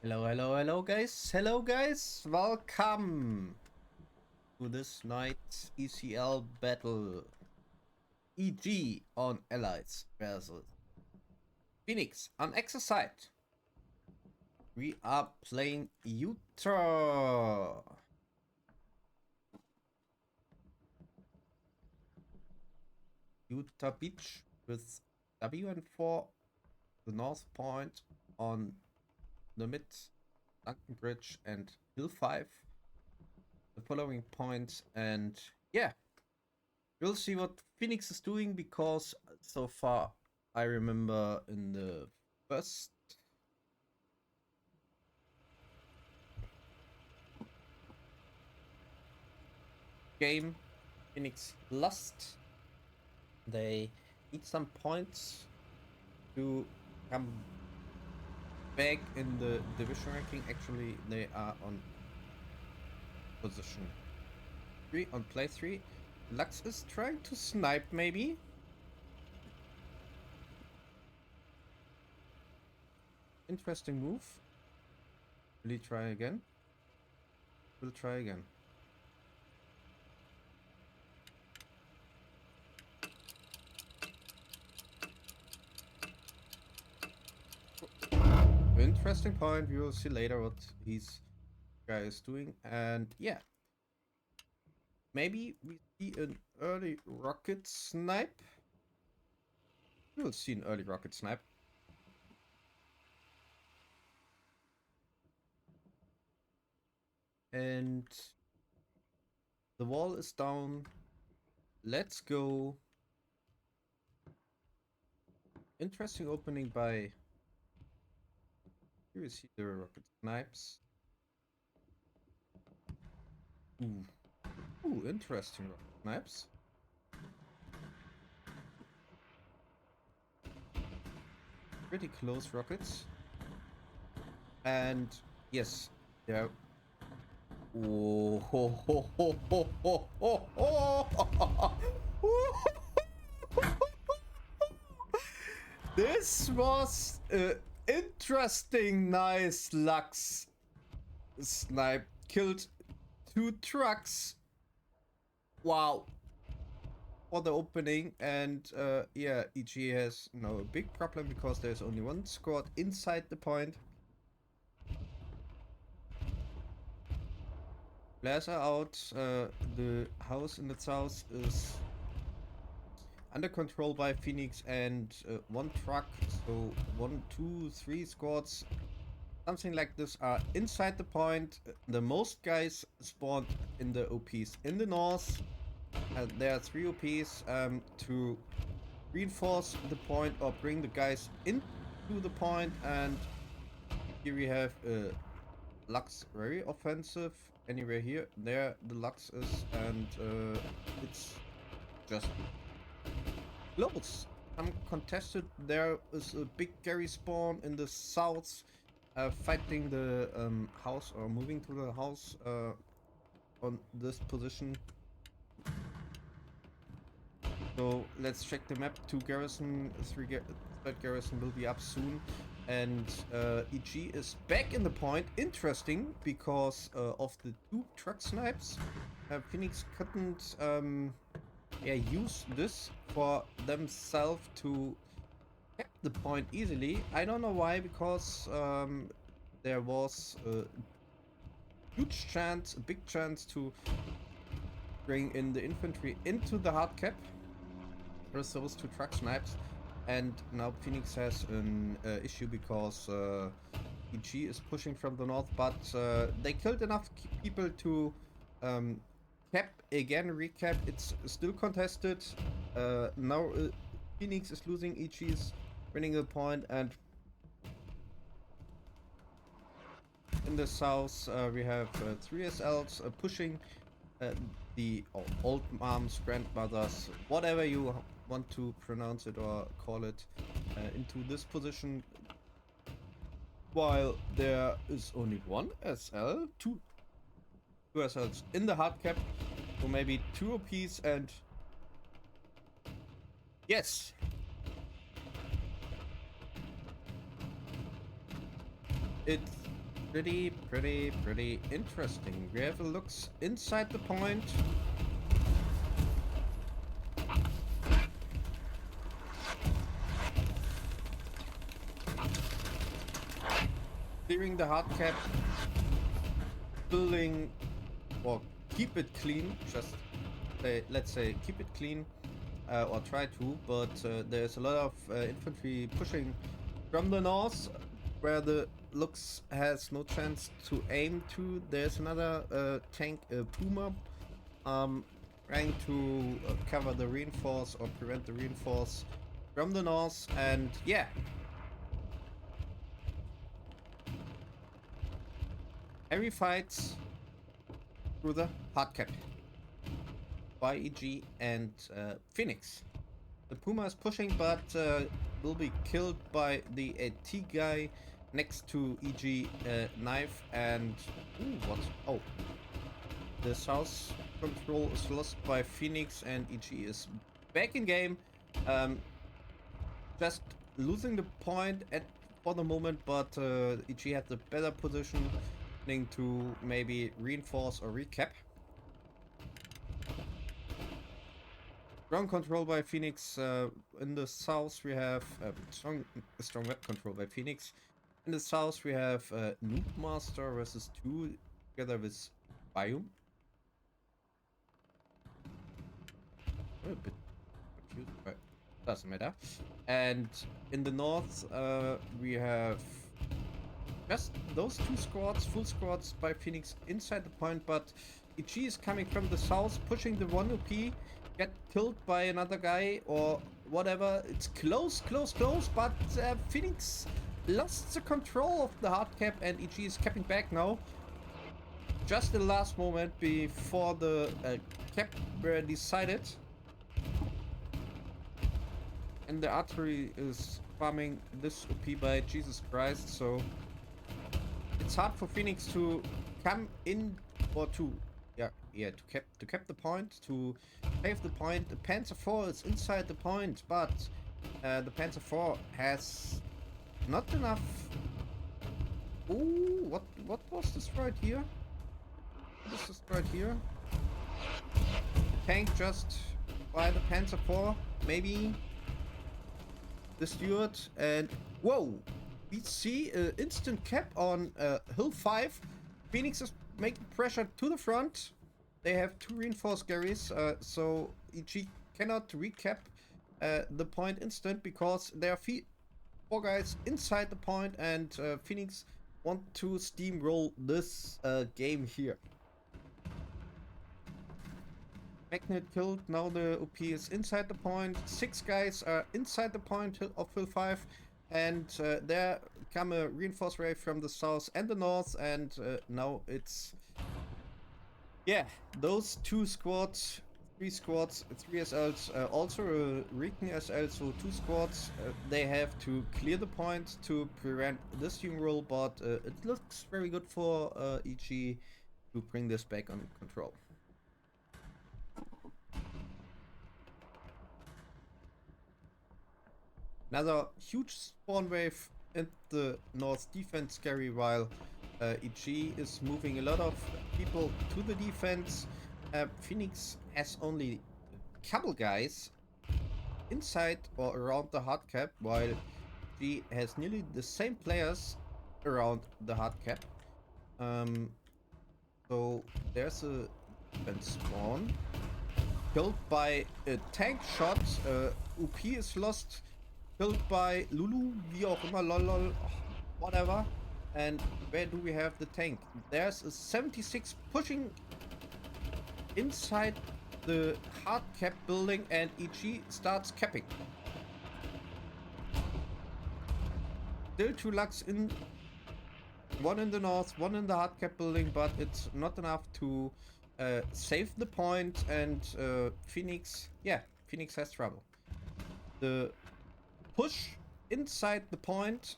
Hello guys. Hello guys. Welcome to this night's ECL battle. EG on Allies versus Phoenix on Exo side. We are playing Utah. Utah Beach with WN4, the North Point on the mid, Duncan Bridge and Hill 5. The following points, and yeah, we'll see what Phoenix is doing, because so far I remember in the first game Phoenix lost. They need some points to come back in the division ranking. Actually, they are on position 3 on play 3. Lux is trying to snipe, maybe. Interesting move. Will he try again? We'll try again. Interesting point. We will see later what his guy is doing. And yeah, maybe we see an early rocket snipe. We will see an early rocket snipe. And the wall is down. Let's go. Interesting opening by... Here we see the rocket snipes. Ooh, interesting rocket snipes. Pretty close rockets. And yes, there. Oh, ho, ho, ho, ho, ho, ho, ho. This was interesting. Nice Lux snipe. Killed 2 trucks. Wow. For the opening. And yeah, EG has now a big problem because there's only 1 squad inside the point. Players are out. The house in the south is under control by Phoenix and 1 truck. So 1, 2, 3 squads, something like this, are inside the point. The most guys spawn in the OPs in the north. There are 3 OPs to reinforce the point or bring the guys into the point. And here we have Lux, very offensive. Anywhere here, there the Lux is, and it's just close. Uncontested. There is a big Gary spawn in the south, fighting the house, or moving to the house on this position. So let's check the map. 2 garrison, 3rd garrison will be up soon. And EG is back in the point. Interesting, because of the 2 truck snipes. Phoenix couldn't use this for themselves to get the point easily. I don't know why, because there was a huge chance, a big chance to bring in the infantry into the hard cap. There's those 2 truck snipes, and now Phoenix has an issue because EG is pushing from the north, but they killed enough people to cap again, recap. It's still contested. Now Phoenix is losing, EG is winning the point, and in the south we have 3 SLs pushing the old moms, grandmothers, whatever you want to pronounce it or call it, into this position, while there is only 1 SL, two SLs in the hard cap, so maybe 2 OPs. And yes, it's Pretty interesting. We have a looks inside the point. Clearing the hard cap, building, or keep it clean. Just let's say keep it clean, or try to. But there's a lot of infantry pushing from the north, where the looks has no chance to aim to. There's another tank, Puma, trying to cover the reinforce or prevent the reinforce from the north, and yeah. Heavy fights through the hard cap by EG and Phoenix. The Puma is pushing, but will be killed by the AT guy next to EG knife. And ooh, what? Oh, the south control is lost by Phoenix, and EG is back in game. Just losing the point for the moment, but EG had the better position to maybe reinforce or recap. Ground control by Phoenix. In the south we have strong web control by Phoenix. In the south we have Noob Master versus 2 together with Biome. A bit confused, but doesn't matter. And in the north we have just those 2 squads, full squads by Phoenix inside the point, but EG is coming from the south, pushing the 1 OP, get killed by another guy or whatever. It's close, but Phoenix lost the control of the hard cap, and EG is capping back now. Just the last moment before the cap were decided. And the artillery is farming this OP by Jesus Christ, so it's hard for Phoenix to come in or to cap the point, to save the point. The Panzer IV is inside the point, but the Panzer IV has not enough. Ooh, what was this right here? What is this right here? Tank just by the Panzer IV, maybe the Steward, and whoa! We see an instant cap on Hill 5. Phoenix is making pressure to the front. They have 2 reinforced Garys, so EG cannot recap the point instant because there are 4 guys inside the point, and Phoenix want to steamroll this game here. Magnet killed, now the OP is inside the point. 6 guys are inside the point of Hill 5. And there come a reinforced wave from the south and the north, and now it's, yeah, those 2 squads, 3 squads, 3 SLs, also a Recon SL, so 2 squads. They have to clear the point to prevent this steamroll, but it looks very good for EG to bring this back on control. Another huge spawn wave in the north defense scary, while EG is moving a lot of people to the defense. Phoenix has only a couple guys inside or around the hard cap, while EG has nearly the same players around the hard cap. So there's a defense spawn. Killed by a tank shot. UP is lost. Killed by Lulu, wie auch immer, lol, whatever. And where do we have the tank? There's a 76 pushing inside the hard cap building, and EG starts capping. Still 2 lugs in, 1 in the north, 1 in the hard cap building, but it's not enough to save the point, and Phoenix has trouble. The push inside the point,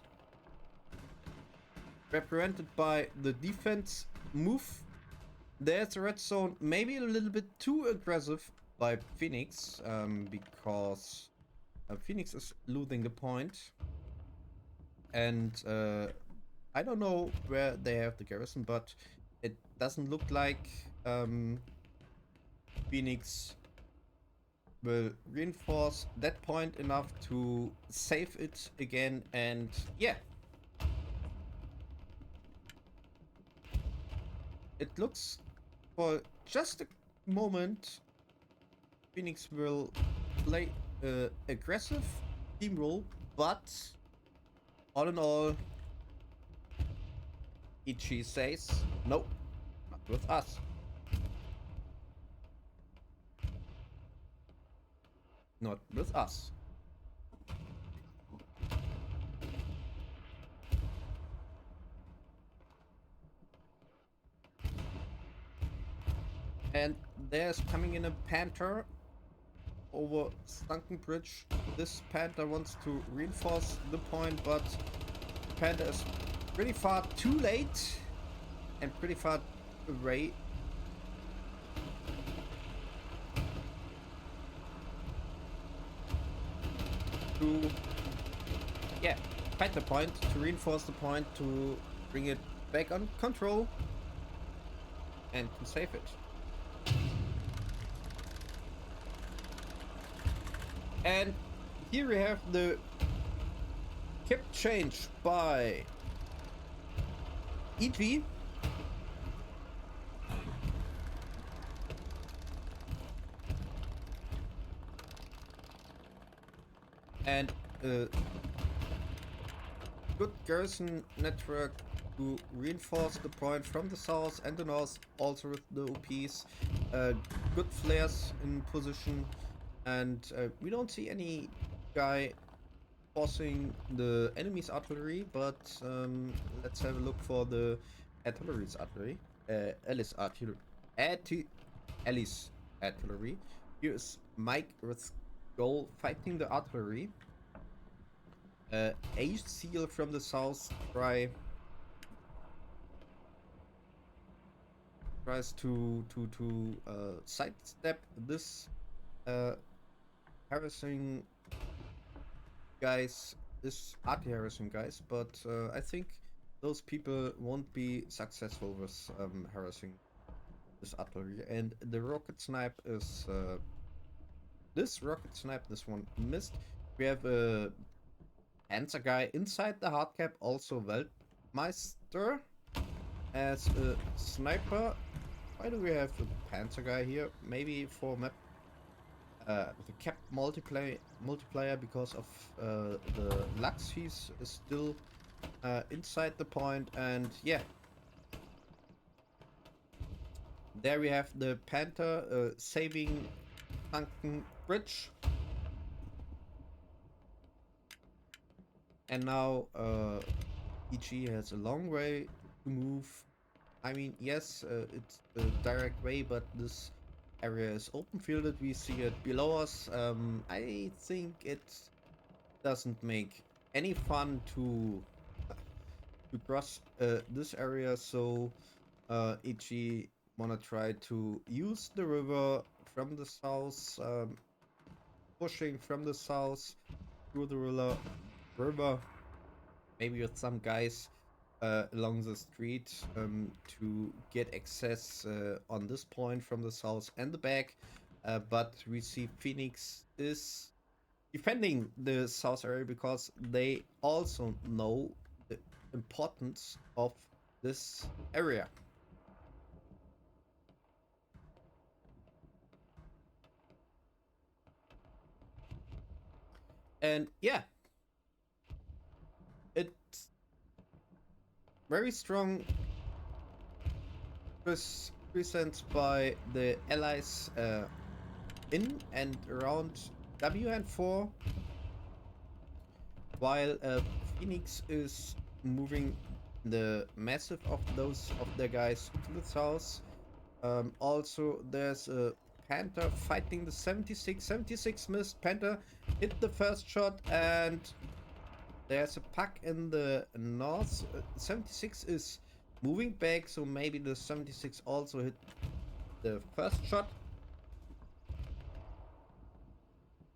represented by the defense move. There's a red zone, maybe a little bit too aggressive by Phoenix, because Phoenix is losing the point, and I don't know where they have the garrison, but it doesn't look like Phoenix will reinforce that point enough to save it again. And yeah, it looks for just a moment Phoenix will play aggressive team role, but all in all, Ichi says, no, not with us. Not with us. And there's coming in a Panther over Sunken Bridge. This Panther wants to reinforce the point, but Panther is pretty far too late and pretty far away. To, yeah, fight the point, to reinforce the point, to bring it back on control and to save it. And here we have the cap change by EG. And good garrison network to reinforce the point from the south and the north, also with the OPs. Good flares in position, and we don't see any guy forcing the enemy's artillery, but let's have a look for the artillery's artillery. Alice artillery. Alice artillery. Here is Mike with goal fighting the artillery. Ace Seal from the south tries to sidestep this harassing guys, this anti-harassing guys, but I think those people won't be successful with harassing this artillery. And the rocket snipe is this rocket snipe. This one missed. We have a Panzer guy inside the hard cap, also Weltmeister as a sniper. Why do we have a Panzer guy here? Maybe for map the cap multiplier because of the Lux. He's still inside the point, and yeah, there we have the Panther saving Sunken Bridge. And now EG has a long way to move. I mean, yes, it's a direct way, but this area is open fielded. We see it below us. I think it doesn't make any fun to cross this area, so EG wanna try to use the river from the south, pushing from the south through the river, maybe with some guys along the street to get access on this point from the south and the back. But we see Phoenix is defending the south area because they also know the importance of this area. And yeah, it's very strong presence by the allies in and around WN4, while Phoenix is moving the massive of those of their guys to the south. Also, there's a Panther fighting the 76. 76 missed. Panther hit the first shot, and there's a pack in the north. 76 is moving back, so maybe the 76 also hit the first shot.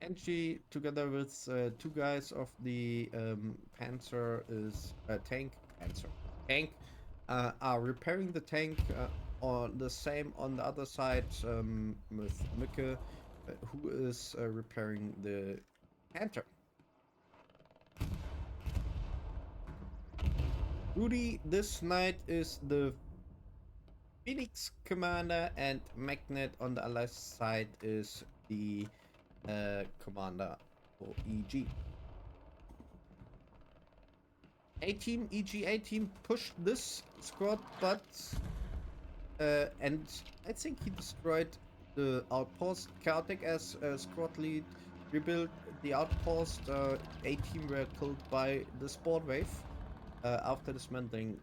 And she, together with two guys of the Panzer, is tank answer. Tank are repairing the tank, or the same on the other side with Mücke, who is repairing the Panther. Rudy this night is the Phoenix commander, and Magnet on the other side is the commander for EG. A-team, EG A-team pushed this squad, but and I think he destroyed the outpost. Chaotic as squad lead rebuilt the outpost. A-team were killed by the spawn wave after dismantling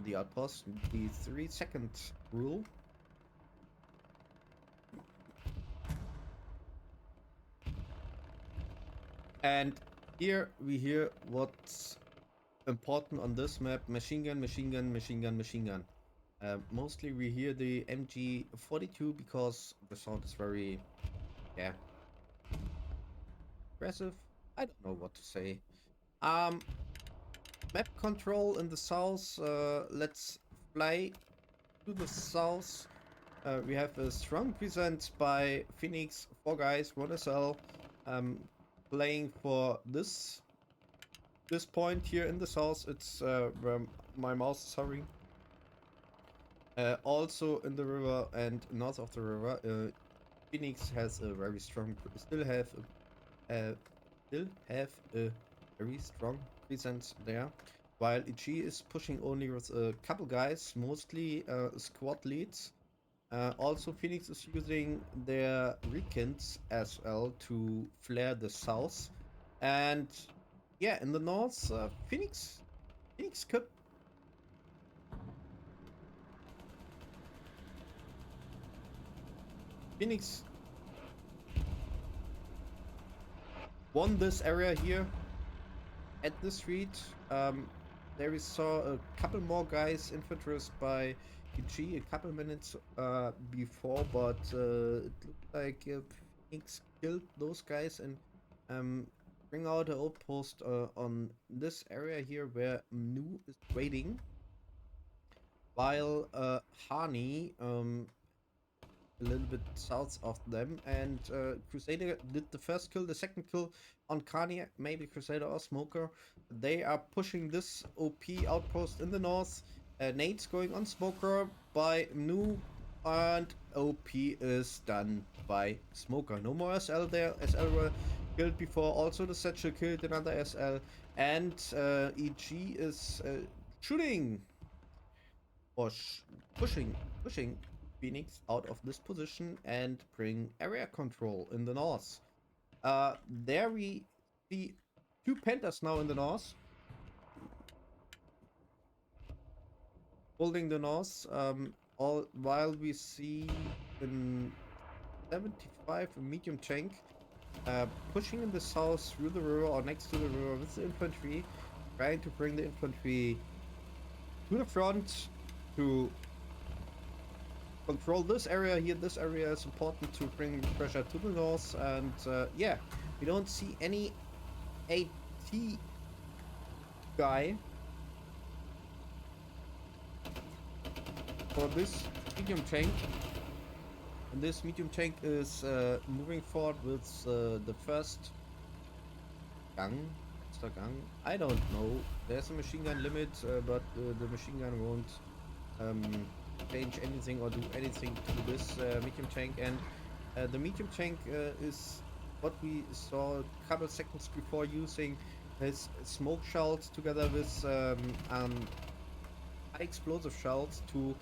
the outpost. The 3-second rule. And here we hear what's important on this map: machine gun, machine gun, machine gun, machine gun. Mostly we hear the MG42 because the sound is very, yeah, aggressive. I don't know what to say. Map control in the south. Let's fly to the south. We have a strong presence by Phoenix, 4 guys, 1 SL, playing for this point here in the south. It's where my mouse is hovering. Also in the river and north of the river, Phoenix has a very strong, still have a very strong presence there, while EG is pushing only with a couple guys, mostly squad leads. Also, Phoenix is using their recons as well to flare the south, and yeah, in the north, Phoenix could. Phoenix won this area here at the street. There we saw a couple more guys infanterist by EG a couple minutes before, but it looked like Phoenix killed those guys and bring out an outpost on this area here where Nu is waiting, while Hani a little bit south of them, and Crusader did the first kill. The second kill on Kani, maybe Crusader or Smoker. They are pushing this OP outpost in the north. Nate's going on Smoker by Nu, and OP is done by Smoker. No more SL there. SL were killed before. Also the Satchel killed another SL, and EG is shooting or pushing Phoenix out of this position and bring area control in the north. There we see 2 Panthers now in the north, holding the north, all while we see in 75 a medium tank pushing in the south through the river or next to the river with the infantry, trying to bring the infantry to the front to control this area here. This area is important to bring pressure to the north, and yeah, we don't see any AT guy for this medium tank. And this medium tank is moving forward with the first gun. I don't know. There's a machine gun limit, but the machine gun won't change anything or do anything to this medium tank. And the medium tank is what we saw a couple seconds before, using his smoke shells together with high explosive shells to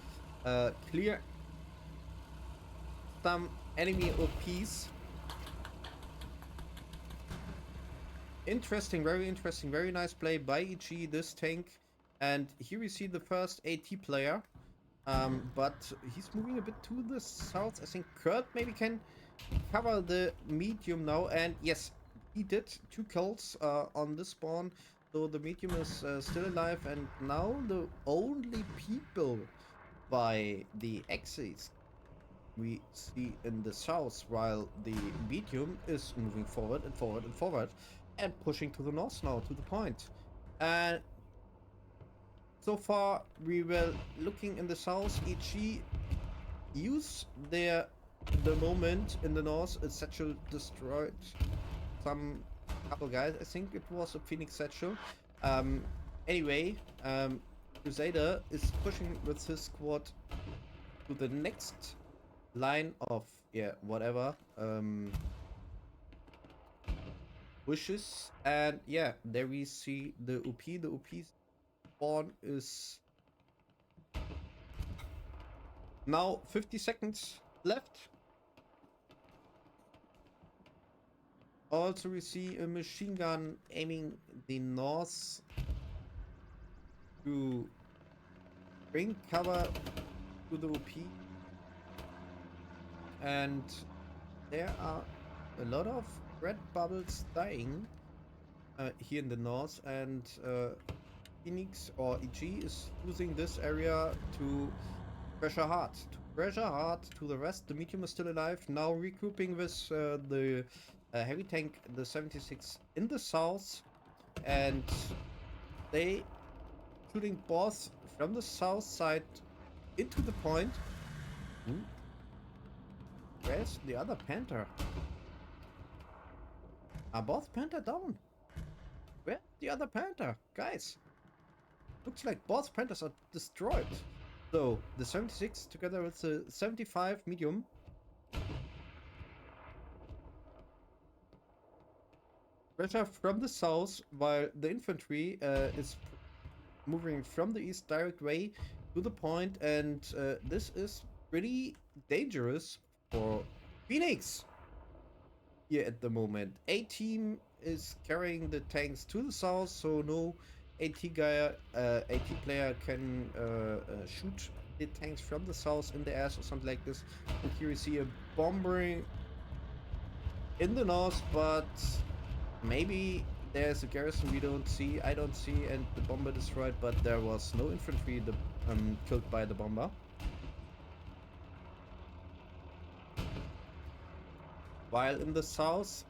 clear some enemy OPs. Interesting, very nice play by EG, this tank. And here we see the first AT player, but he's moving a bit to the south. I think Kurt maybe can cover the medium now, and yes, he did 2 kills on this spawn, so the medium is still alive. And now the only people by the axis we see in the south, while the medium is moving forward and forward and forward and pushing to the north now, to the point. And so far we were looking in the south. EG use the moment in the north. A satchel destroyed some couple guys. I think it was a Phoenix satchel. Anyway, Crusader is pushing with his squad to the next line of whatever bushes, and yeah, there we see the OP. The OP spawn is now 50 seconds left. Also, we see a machine gun aiming the north to bring cover to the OP. And there are a lot of red bubbles dying here in the north, and Phoenix or EG is using this area to pressure hard. To the rest. The medium is still alive. Now regrouping with the heavy tank, the 76 in the south, and they shooting both from the south side into the point. Where's the other Panther? Are both Panther down? Where's the other Panther? Guys, looks like both Panthers are destroyed. So, the 76 together with the 75 medium. Pressure from the south, while the infantry is moving from the east direct way to the point, and this is pretty dangerous for Phoenix here at the moment. A team is carrying the tanks to the south, so no AT player can shoot the tanks from the south in the ass or something like this. And here we see a bomber in the north, but maybe there's a garrison I don't see, and the bomber destroyed, but there was no infantry killed by the bomber. While in the south,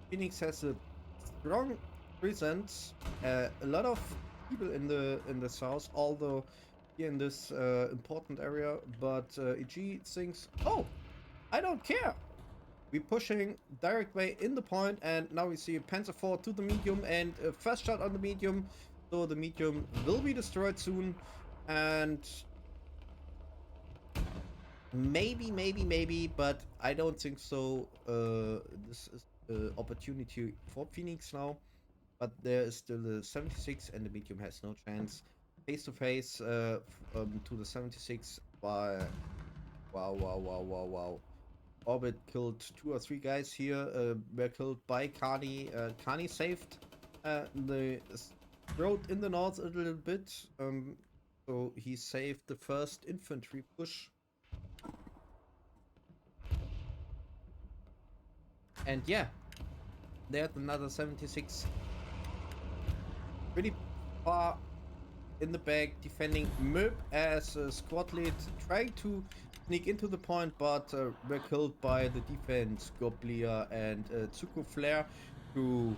Phoenix has a strong presence, a lot of people in the south, although here in this important area, but EG thinks, oh, I don't care. We're pushing direct way in the point, and now we see a Panzer IV to the medium and a first shot on the medium, so the medium will be destroyed soon, and maybe, but I don't think so. This is an opportunity for Phoenix now, but there is still the 76 and the medium has no chance. Face to face to the 76 by wow. Orbit killed 2 or 3 guys here, were killed by Kani. Kani saved the road in the north a little bit, so he saved the first infantry push. And yeah, there's another 76 pretty far in the back, defending Möb as a squad lead, trying to sneak into the point, but were killed by the defense, Goblia and Zuko Flare, to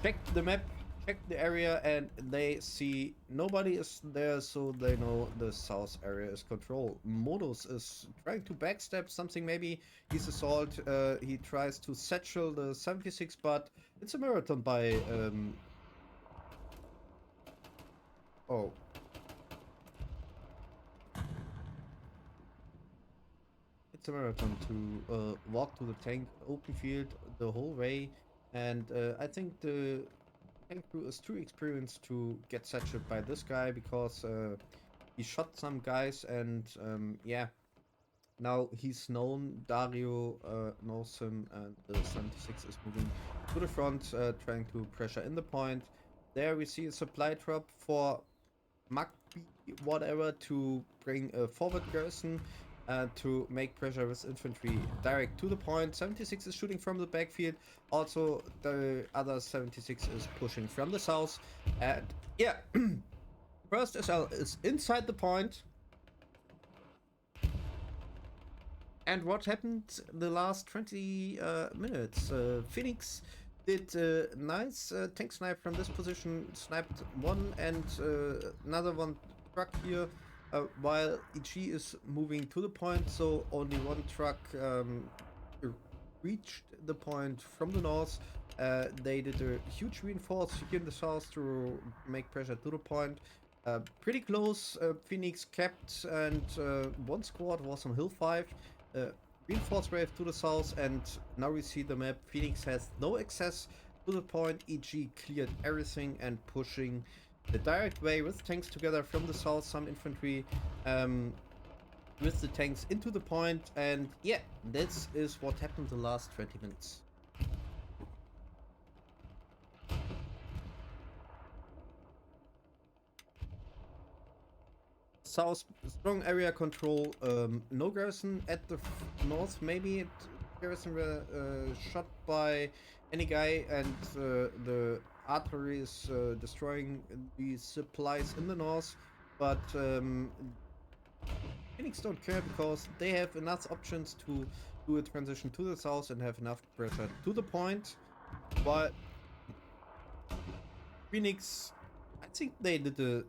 check the map, check the area, and they see nobody is there, so they know the south area is controlled. Modus is trying to backstab something, maybe he's assault, he tries to satchel the 76, but it's a marathon by oh. It's a marathon to walk to the tank, open field the whole way, and I think the tank crew is too experienced to get satcheled by this guy, because he shot some guys, and yeah, now he's known. Dario knows him, and the 76 is moving to the front, trying to pressure in the point. There we see a supply drop for Magby, whatever, to bring a forward garrison to make pressure with infantry direct to the point. 76 is shooting from the backfield. Also, the other 76 is pushing from the south. And yeah, first SL is inside the point. And what happened the last 20 minutes? Phoenix did a nice tank snipe from this position, sniped one and another one truck here, while EG is moving to the point, so only one truck reached the point from the north. They did a huge reinforce here in the south to make pressure to the point. Pretty close, Phoenix kept, and one squad was on Hill 5. Reinforce wave to the south, and now we see the map. Phoenix has no access to the point. EG cleared everything and pushing the direct way with tanks together from the south, some infantry with the tanks into the point, and yeah, this is what happened the last 20 minutes. South, strong area control, no garrison at the north. Maybe garrison were shot by any guy, and the artillery is destroying the supplies in the north. But Phoenix don't care because they have enough options to do a transition to the south and have enough pressure to the point. But Phoenix, I think they did the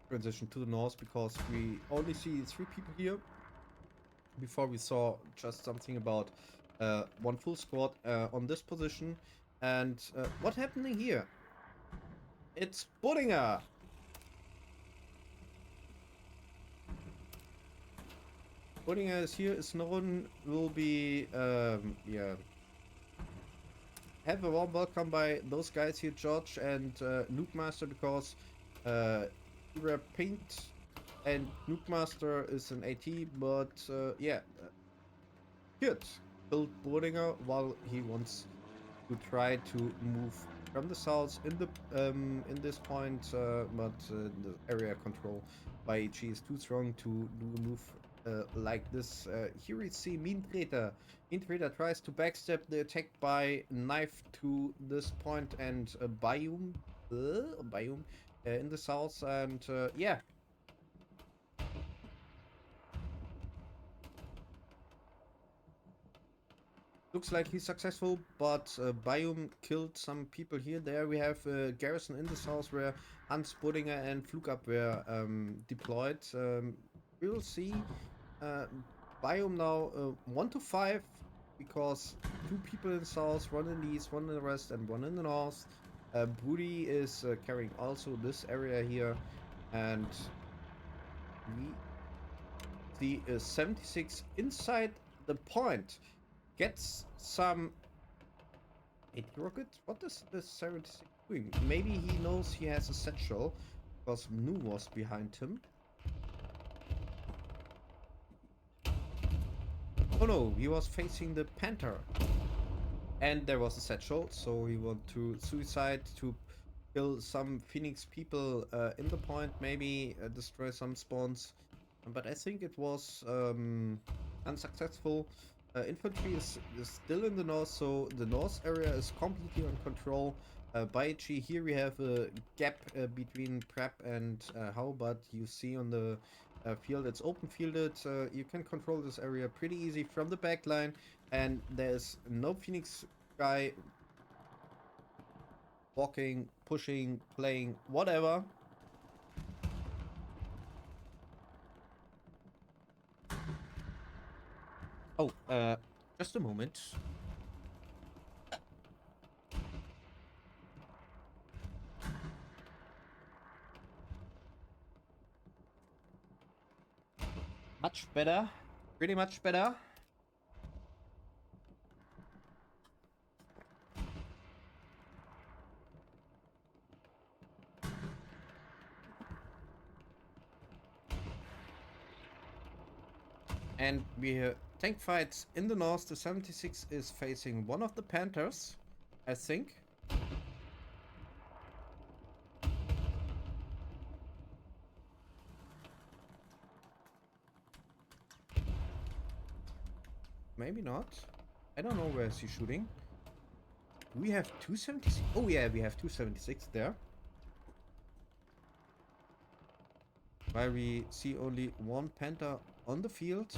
transition to the north because we only see 3 people here. Before we saw just something about one full squad on this position. And what happening here? It's Budinger. Budinger is here, is known, will be, yeah, have a warm welcome by those guys here, George and Nuke Master, because we were pinged, and Nuke Master is an AT, but yeah, good. Build Budinger while he wants to try to move from the south in this point, but the area control by EG is too strong to do a move like this. Here we see Mean Trader. Mean Trader tries to backstep the attack by knife to this point, and Biome in the south, and yeah. Looks like he's successful, but Biome killed some people here. There we have garrison in the south where Hans Budinger and Flugab were deployed. We will see Biome now 1 to 5 because 2 people in the south, 1 in the east, 1 in the west, and 1 in the north. Broody is carrying also this area here, and we see 76 inside the point. Gets some 80 rockets. What is this 76 doing? Maybe he knows he has a satchel because Nu was behind him. Oh no, he was facing the Panther. And there was a satchel, so he wanted to suicide to kill some Phoenix people in the point, maybe destroy some spawns. But I think it was unsuccessful. Infantry is still in the north, so the north area is completely on control by G. Here we have a gap between Prep and How, but you see on the field it's open fielded. You can control this area pretty easy from the back line, and there's no Phoenix guy walking, pushing, playing, whatever. Oh, just a moment. Much better. Pretty much better. And we have tank fights in the north. The 76 is facing one of the Panthers, I think. Maybe not. I don't know where is he shooting. We have 276. Oh yeah, we have 276 there. While we see only one Panther on the field.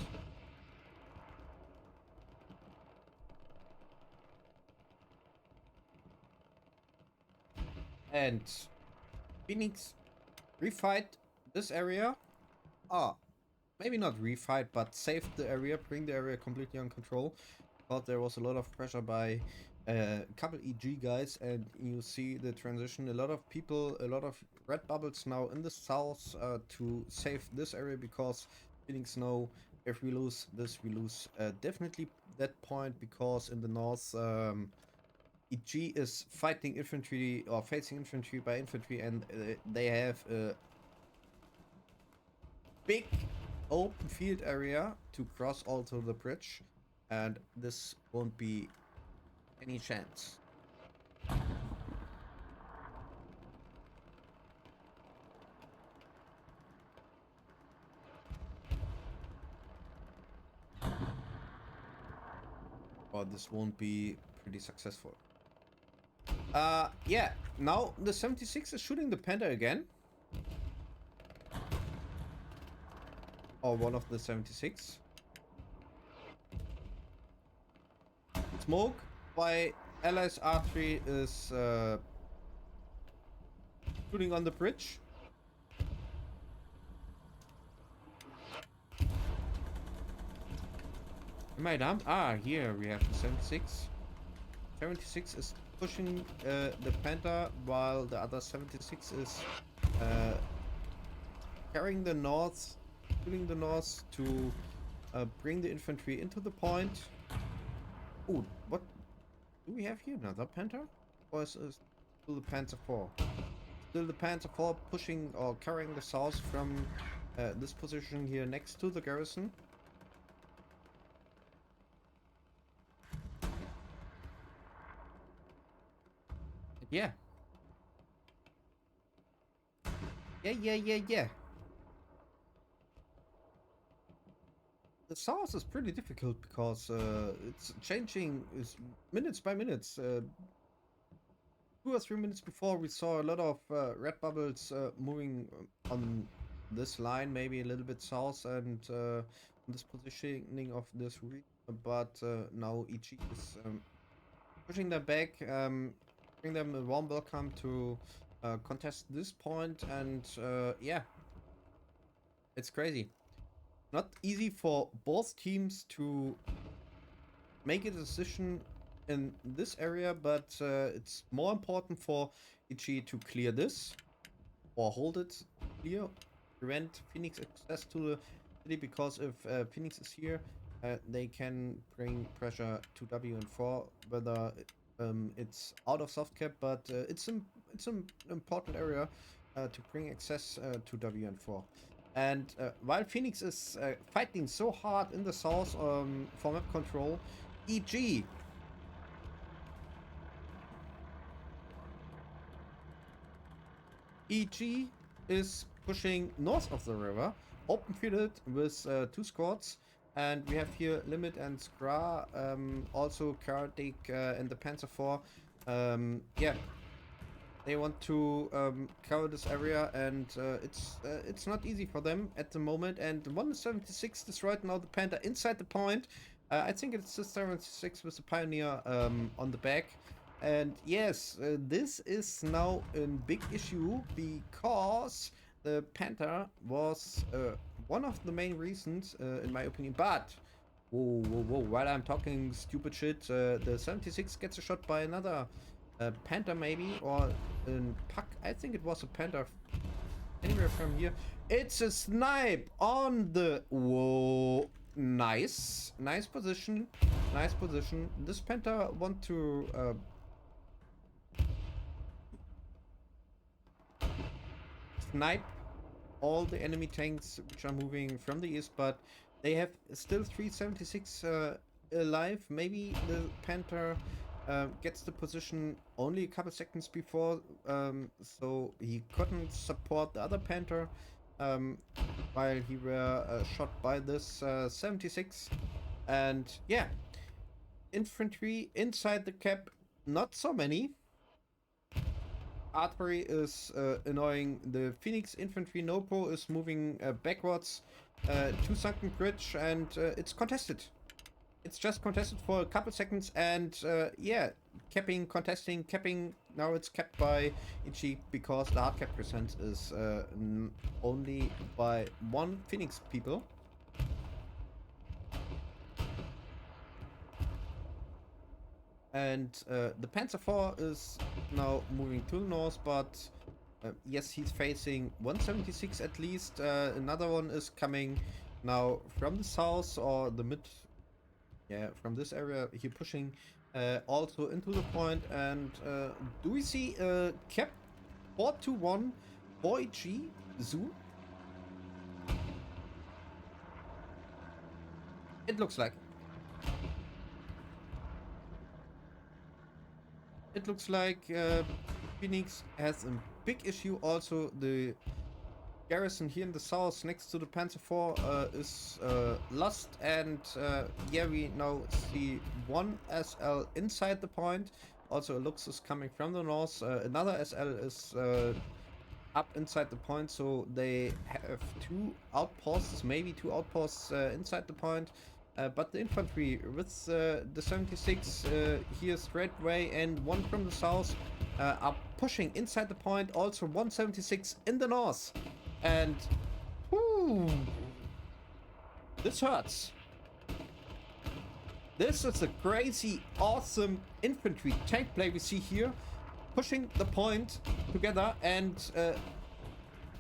And Phoenix refight this area. Ah, maybe not refight, but save the area, bring the area completely on control. But there was a lot of pressure by a couple EG guys, and you see the transition. A lot of people, a lot of red bubbles now in the south to save this area, because Phoenix know if we lose this, we lose definitely that point, because in the north EG is fighting infantry or facing infantry by infantry, and they have a big open field area to cross also the bridge, and this won't be any chance. Or this won't be pretty successful. Yeah, now the 76 is shooting the Panther again. Or one of the 76. Smoke by Allies R3 is shooting on the bridge. Am I dumb? Ah, here we have the 76. 76 is pushing the Panther, while the other 76 is carrying the north, shooting the north to bring the infantry into the point. Oh, what do we have here? Another Panther? Or is it still the Panzer IV? Still the Panzer IV pushing or carrying the south from this position here next to the garrison. Yeah. Yeah. The south is pretty difficult because it's changing is minutes by minutes. 2 or 3 minutes before, we saw a lot of red bubbles moving on this line, maybe a little bit south, and this positioning of this region. But now EG is pushing them back, bring them a warm welcome to contest this point, and yeah, it's crazy. Not easy for both teams to make a decision in this area, but it's more important for EG to clear this or hold it clear, prevent Phoenix access to the city, because if Phoenix is here, they can bring pressure to W and 4, whether it's out of soft cap, but it's an important area to bring access to W and 4. And while Phoenix is fighting so hard in the south for map control, EG is pushing north of the river, open fielded with 2 squads, and we have here Limit and Skra, also Kardik and the Panzer IV. Yeah, they want to cover this area, and it's not easy for them at the moment. And 176 destroyed now the Panther inside the point. I think it's the 76 with the Pioneer on the back. And yes, this is now a big issue, because the Panther was one of the main reasons, in my opinion. But whoa, while I'm talking stupid shit, the 76 gets a shot by another Panther, maybe, or a Puck. I think it was a Panther. Anywhere from here, it's a snipe on the nice position, This Panther want to snipe all the enemy tanks which are moving from the east, but they have still 376 alive. Maybe the Panther gets the position only a couple seconds before, so he couldn't support the other Panther while he were shot by this 76. And yeah, infantry inside the cap, not so many. Artillery is annoying. The Phoenix infantry Nopo is moving backwards to Sunken Bridge, and it's contested. it's just contested for a couple seconds, and yeah, capping, contesting, capping. Now it's capped by Ichi because the hard cap percent is only by 1 Phoenix people. And the Panzer IV is now moving to the north, but yes, he's facing 176 at least. Another one is coming now from the south or the mid. Yeah, from this area, here pushing also into the point. And do we see cap 4-1 for EG soon? It looks like. It looks like Phoenix has a big issue. Also, the garrison here in the south next to the Panzer IV is lost, and yeah, we now see 1 SL inside the point. Also, a Lux is coming from the north. Another SL is up inside the point, so they have 2 outposts, maybe 2 outposts inside the point. But the infantry with the 76 here straight away and 1 from the south are pushing inside the point. Also 176 in the north. And whoo, this hurts. This is a crazy, awesome infantry tank play we see here. Pushing the point together. And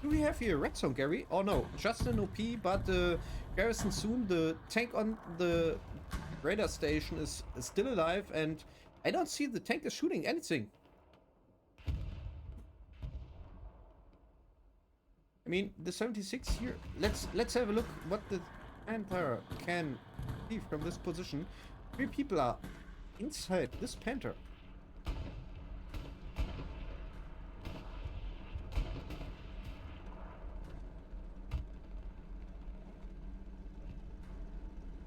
do we have here red zone, Gary? Oh no, just an OP, but garrison soon. The tank on the radar station is still alive, and I don't see the tank is shooting anything. I mean, the 76 here. Let's have a look what the Panther can see from this position. 3 people are inside this Panther.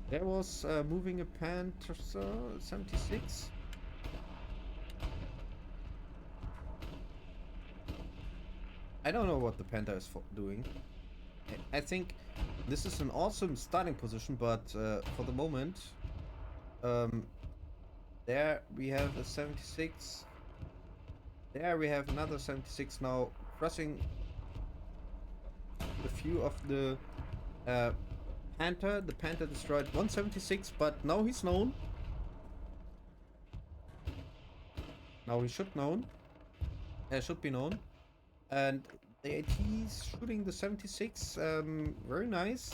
There was moving a Panther 76. I don't know what the Panther is doing. I think this is an awesome starting position, but for the moment, there we have a 76. There we have another 76 now crossing a few of the Panther. The Panther destroyed 176, but now he's known. Now he should be known. And the AT's shooting the 76. Very nice.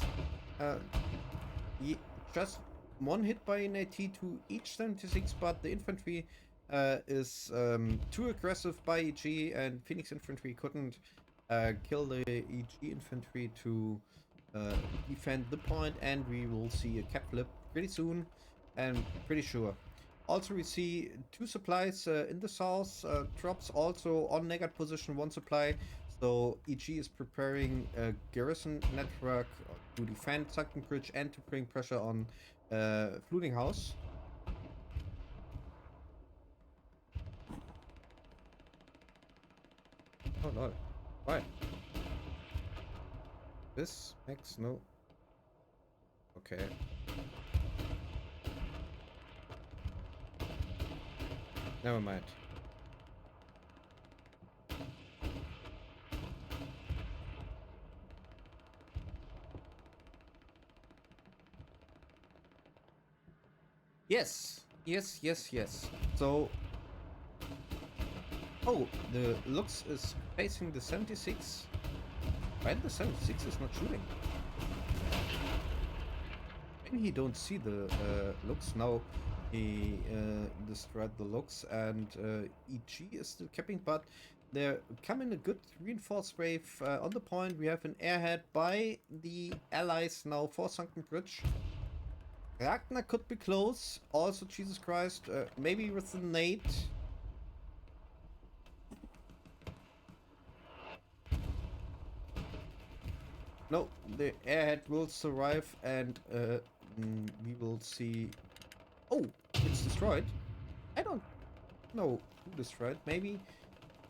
Just 1 hit by an AT to each 76, but the infantry is too aggressive by EG, and Phoenix infantry couldn't kill the EG infantry to defend the point, and we will see a cap flip pretty soon, and pretty sure. Also, we see 2 supplies in the south, drops also on negative position 1 supply, so EG is preparing a garrison network to defend Sunken Bridge and to bring pressure on Fluting House. Oh no, why? This makes no... Okay. Never mind. Yes. So... Oh, the Lux is facing the 76. Why the 76 is not shooting? Maybe he don't see the Lux now. He destroyed the Lux, and EG is still capping, but they're coming a good reinforced wave on the point. We have an airhead by the allies now for Sunken Bridge. Ragnar could be close. Also, Jesus Christ, maybe with the nade. No, the airhead will survive, and we will see... Oh, it's destroyed. I don't know who destroyed. Maybe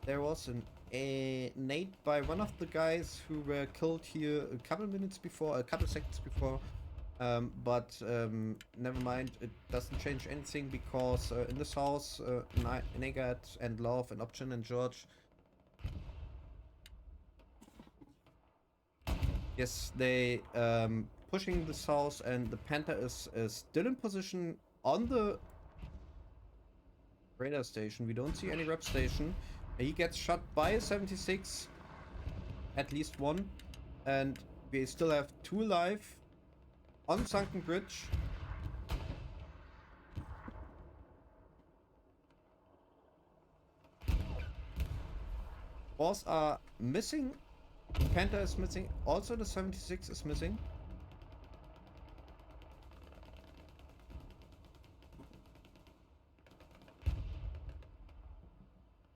there was a nade by one of the guys who were killed here a couple minutes before, a couple seconds before. But never mind, it doesn't change anything because in the south, Negat and Love and Option and George, yes, they pushing the south, and the Panther is still in position on the radar station. We don't see any rep station. He gets shot by a 76, at least one, and we still have 2 alive on Sunken Bridge. Boss are missing. Panther is missing. Also the 76 is missing.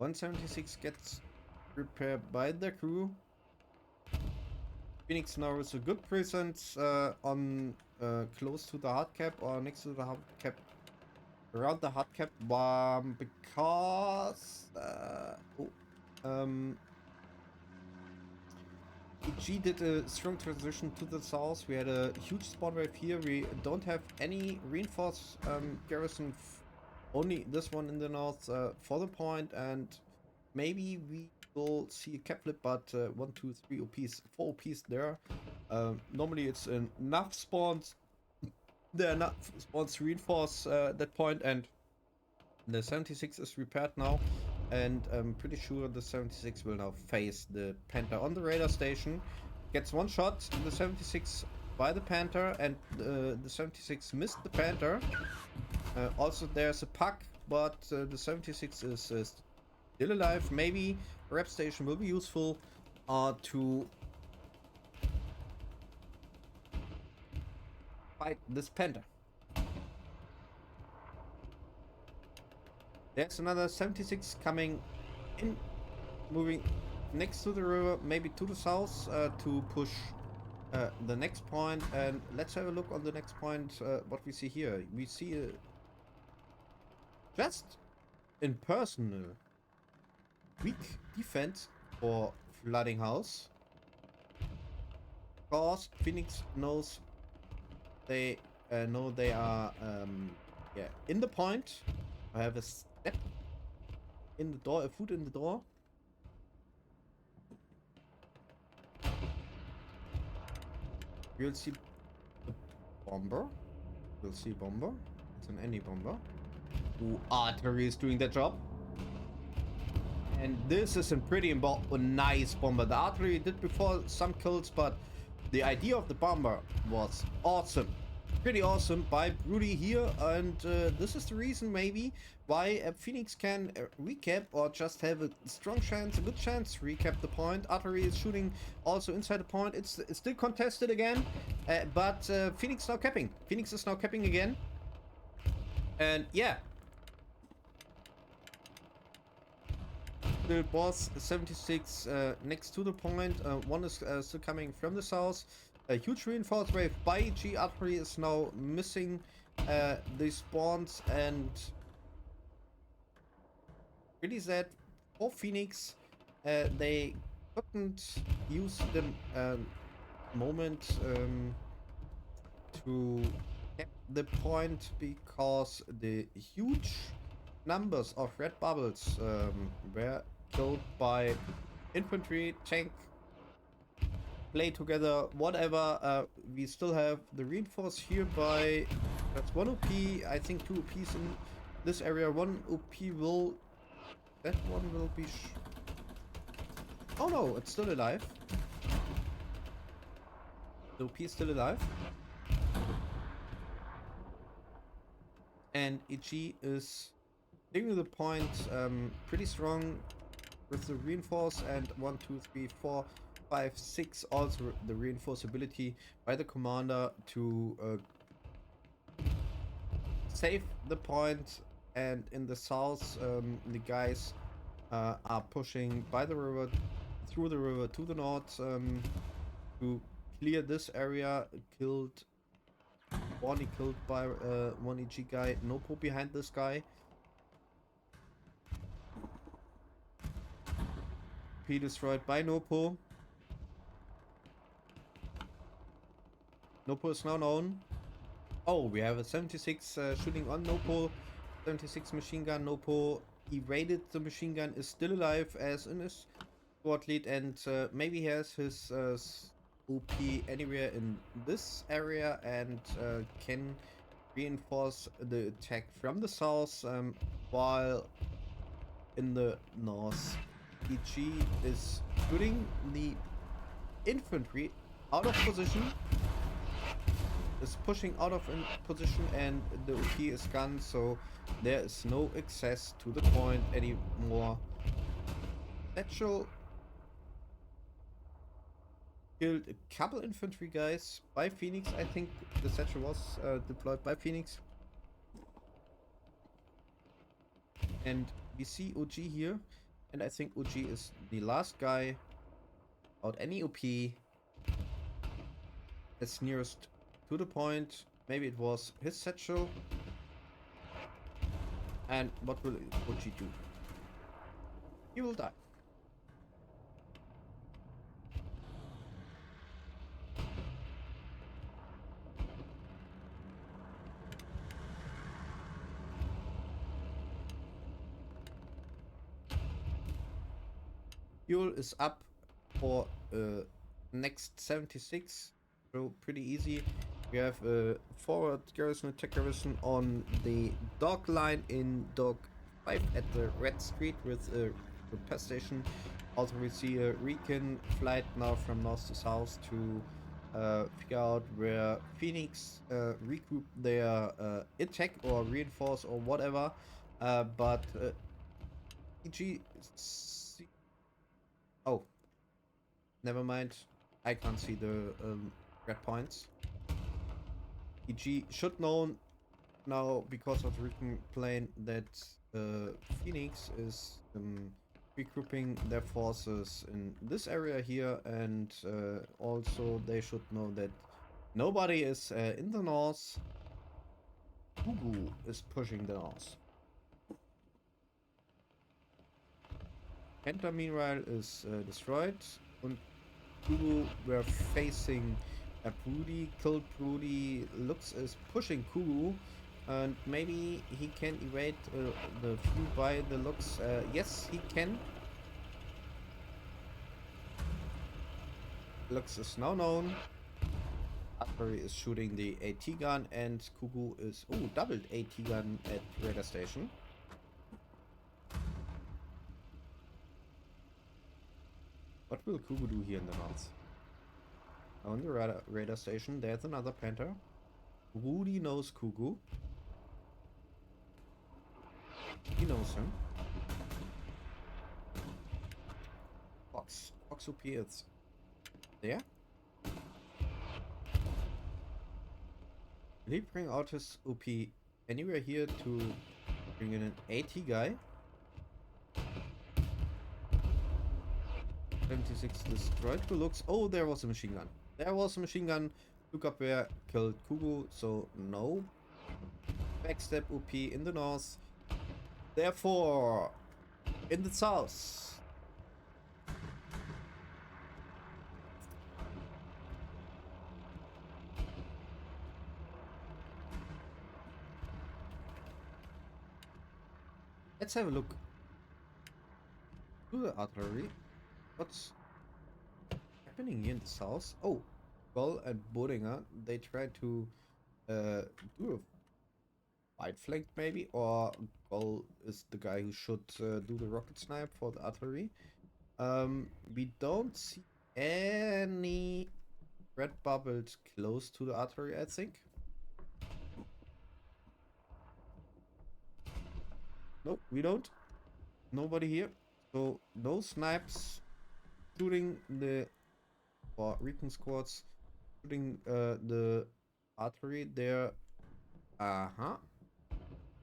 .176 gets repaired by the crew. Phoenix now is a good presence on close to the hard cap or next to the hard cap, around the hard cap, because EG did a strong transition to the south. We had a huge spawn wave here. We don't have any reinforced garrison, only this one in the north for the point, and maybe we will see a cap flip, but 1, 2, 3 OPs, 4 OPs there. Normally it's enough spawns. There are enough spawns to reinforce that point, and the 76 is repaired now, and I'm pretty sure the 76 will now face the Panther on the radar station. Gets one shot, the 76 by the Panther, and the 76 missed the Panther. Also there's a puck, but the 76 is still alive. Maybe a rep station will be useful to fight this Panther. There's another 76 coming in, moving next to the river, maybe to the south, to push the next point. And let's have a look on the next point, what we see here. We see just in personal weak defense for Flooding House, because Phoenix knows they know they are yeah, in the point. I have a step in the door, a foot in the door. We'll see the bomber. We'll see bomber. It's an any bomber. Ooh, artillery is doing that job. And this is a pretty nice bomber. The artillery did before some kills, but the idea of the bomber was awesome. Pretty awesome by Broody here, and this is the reason maybe why Phoenix can recap, or just have a strong chance, a good chance to recap the point. Artillery is shooting also inside the point. It's still contested again, but Phoenix now capping. Phoenix is now capping again, and yeah. The boss 76 next to the point. One is still coming from the south. A huge reinforced wave by EG. Artillery is now missing the spawns, and really sad for Phoenix. They couldn't use the moment to cap the point, because the huge numbers of red bubbles were killed by infantry, tank, play together, whatever. We still have the reinforce here by, that's 1 OP, I think 2 OPs in this area. 1 OP will, that one will be oh no, it's still alive. The OP is still alive. And EG is taking the point pretty strong with the reinforce, and 1, 2, 3, 4, 5, 6 also the reinforceability by the commander to save the point. And in the south, the guys are pushing by the river, through the river to the north, to clear this area. Killed by one EG guy. Nopo behind this guy. P destroyed by Nopo. Nopo is now known. Oh, we have a 76 shooting on Nopo. 76 machine gun. Nopo evaded the machine gun, is still alive as in his squad lead, and maybe he has his OP anywhere in this area and can reinforce the attack from the south, while in the north EG is shooting the infantry out of position, is pushing out of position, and the OP is gone, so there is no access to the point anymore. Satchel killed a couple infantry guys by Phoenix. I think the Satchel was deployed by Phoenix. And we see OG here, and I think OG is the last guy out any OP that's nearest to the point. Maybe it was his Satchel. And what will OG do? He will die. Fuel is up for next 76, so pretty easy. We have a forward garrison, attack garrison on the dock line in dock 5 at the Red Street with a repair station. Also we see a recon flight now from north to south to figure out where Phoenix regroup their attack or reinforce or whatever, but EG... Oh, never mind. I can't see the red points. EG should know now, because of the written plane, that Phoenix is regrouping their forces in this area here, and also they should know that nobody is in the north. Gugu is pushing the north. Penta meanwhile is destroyed, and Kugu were facing a Broody. Killed Broody. Lux is pushing Kugu, and maybe he can evade the few by the Lux. Yes, he can. Lux is now known. Artillery is shooting the AT gun, and Kugu is doubled AT gun at radar station. What will Kugu do here in the north? On the radar station, there's another Panther. Rudy knows Kugu. He knows him. Fox appears there. Will he bring out his OP anywhere here to bring in an AT guy? 76 destroyed. Who looks? Oh, there was a machine gun. There was a machine gun. Took up where killed Kugu, so no. Backstep OP in the north. Therefore, in the south. Let's have a look to the artillery. What's happening here in the south? Oh, Gull and Bodinger, they try to do a wide flank maybe, or Gull is the guy who should do the rocket snipe for the artillery. We don't see any red bubbles close to the artillery, I think. Nope, we don't. Nobody here. So no snipes shooting the recon squads, shooting the artillery there.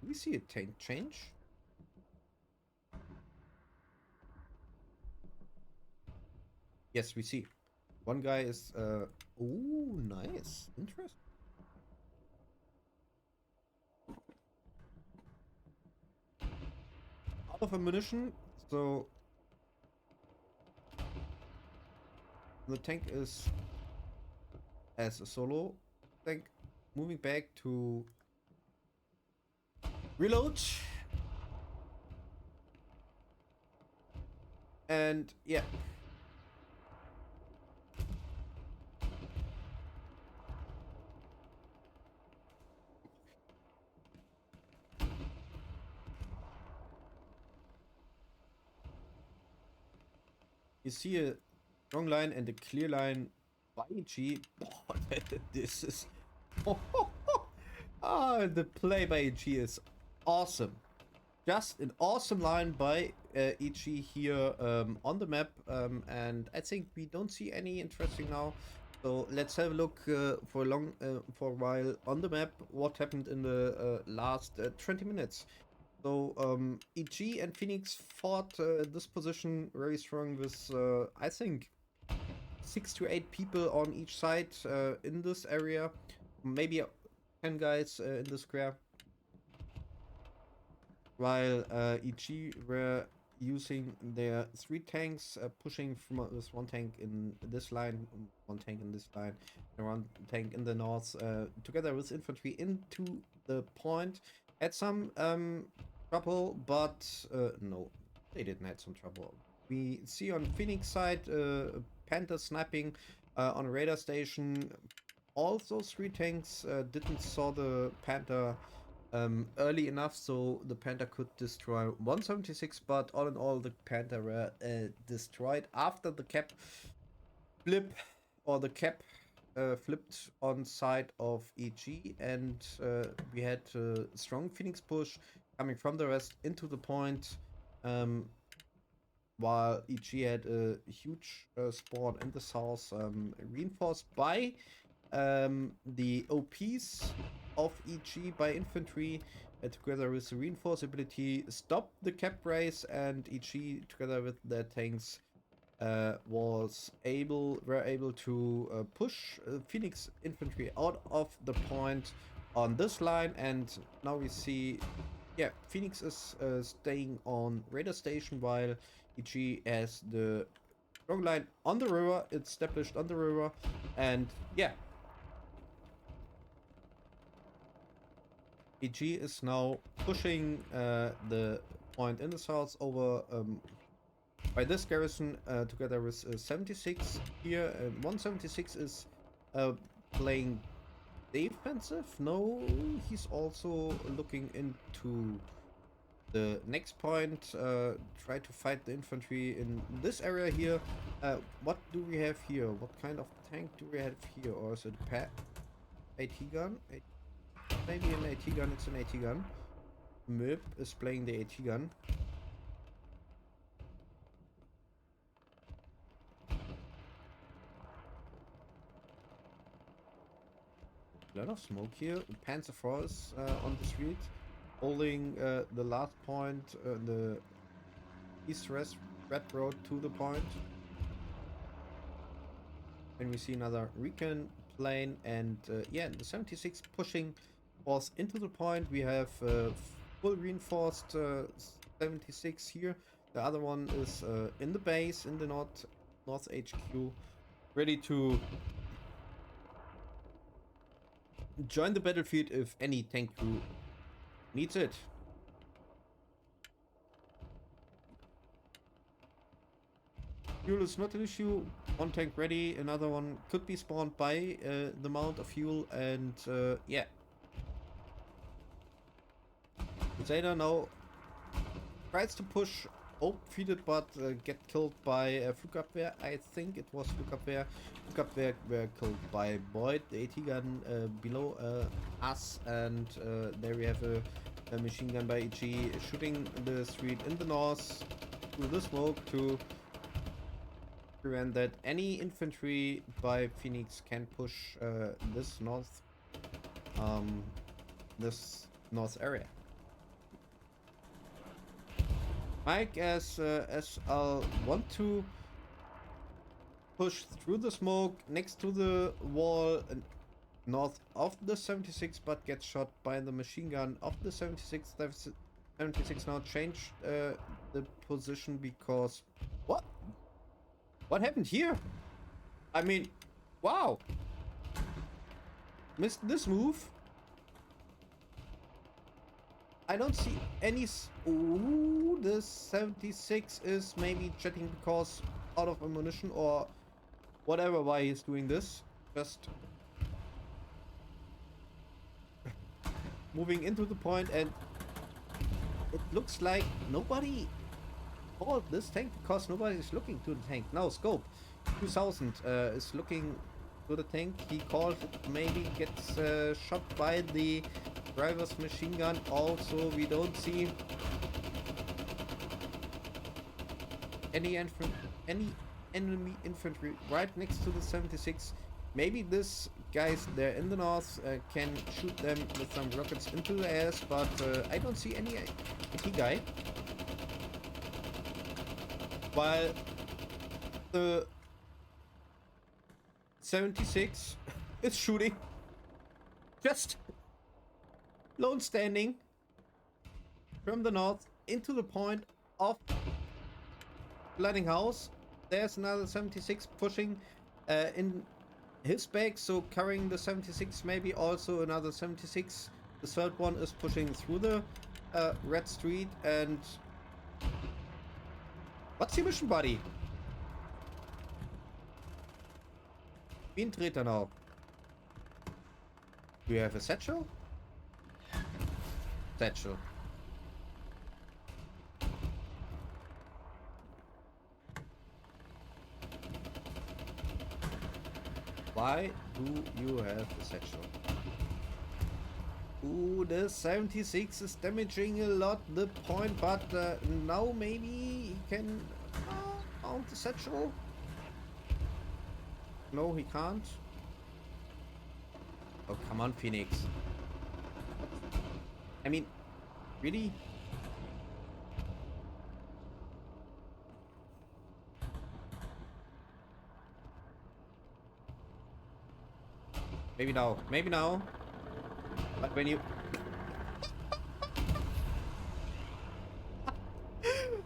We see a tank change. Yes, we see. One guy is oh, nice. Interesting. Out of ammunition, so the tank is as a solo tank moving back to reload. And yeah. You see a strong line and a clear line by EG. Oh, this is... Ah, the play by EG is awesome. Just an awesome line by EG here on the map. And I think we don't see any interesting now. So let's have a look for a while on the map what happened in the last 20 minutes. So EG and Phoenix fought this position very strong with I think 6 to 8 people on each side in this area, maybe 10 guys in the square, while EG were using their 3 tanks, pushing from this 1 tank in this line, 1 tank in this line, and 1 tank in the north, together with infantry into the point. Had some trouble, but no, they didn't have some trouble. We see on Phoenix side Panther sniping on a radar station. All those 3 tanks didn't saw the Panther early enough, so the Panther could destroy 176, but all in all the Panther were destroyed after the cap flip, or the cap flipped on side of EG, and we had a strong Phoenix push coming from the rest into the point, while EG had a huge spawn in the south, reinforced by the OPs of EG by infantry, together with the reinforce ability, stopped the cap race, and EG together with their tanks were able to push Phoenix infantry out of the point on this line. And now we see, yeah, Phoenix is staying on radar station, while EG has the strong line on the river, it's established on the river. And yeah, EG is now pushing the point in the south over by this garrison together with 76 here. 176 is playing defensive. No, he's also looking into the next point. Try to fight the infantry in this area here. What do we have here? What kind of tank do we have here? Or is it a AT gun? Maybe an AT gun. It's an AT gun. MIP is playing the AT gun. A lot of smoke here. Panzer Force on the street, holding the last point, the east-west red road to the point. And we see another recon plane, and yeah, the 76 pushing force into the point. We have full reinforced 76 here. The other one is in the base in the north HQ, ready to join the battlefield if any tank crew needs it. Fuel is not an issue. 1 tank ready, another one could be spawned by the amount of fuel, and yeah. Zeta now tries to push defeated, but get killed by Flugabwehr. I think it was Flugabwehr. Flugabwehr were killed by Boyd, the AT gun below us, and there we have a machine gun by EG shooting the street in the north through the smoke to prevent that any infantry by Phoenix can push this north area. Mike, as I'll want to push through the smoke next to the wall north of the 76, but gets shot by the machine gun of the 76. 76 now changed the position because what happened here? I mean, wow. missed this move. I don't see any... Ooh, the 76 is maybe jetting because out of ammunition or whatever why he's doing this. Just moving into the point, and it looks like nobody called this tank because nobody is looking to the tank. Now Scope 2000 is looking to the tank. He called it, maybe gets shot by the driver's machine gun. Also, we don't see any enemy infantry right next to the 76. Maybe this guys there in the north can shoot them with some rockets into the ass, but I don't see any AT guy. While the 76 is shooting, just lone standing from the north into the point of Flooding House. There's another 76 pushing in his back, so carrying the 76, maybe also another 76. The third one is pushing through the red street. And what's your mission, buddy? Windräder now. Do you have a satchel? Satchel. Why do you have a satchel? Ooh, the 76 is damaging a lot the point, but now maybe he can mount the satchel. No, he can't. Oh, come on, Phoenix. I mean, really? Maybe now. Maybe now. But when you...